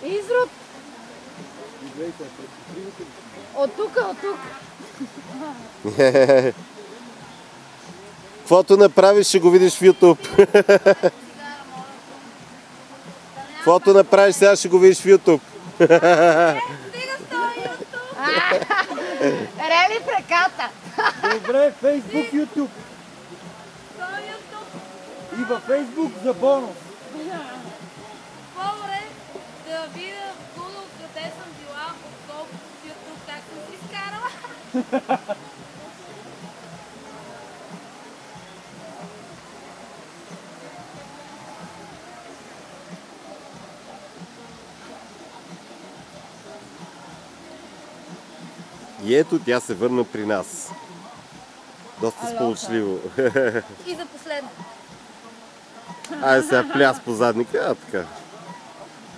Изрод! От тук, от тук. Каквото направиш, ще го видиш в YouTube. Каквото направиш, сега ще го видиш в YouTube. Рели в ръката. Добре, Facebook, YouTube. И във Facebook за бонус. По-добре да видя в Google къде съм била, отколкото в YouTube как съм си изкарала. И ето тя се върна при нас. Доста сполучливо. И за последно. Айде сега пляс по задника, така.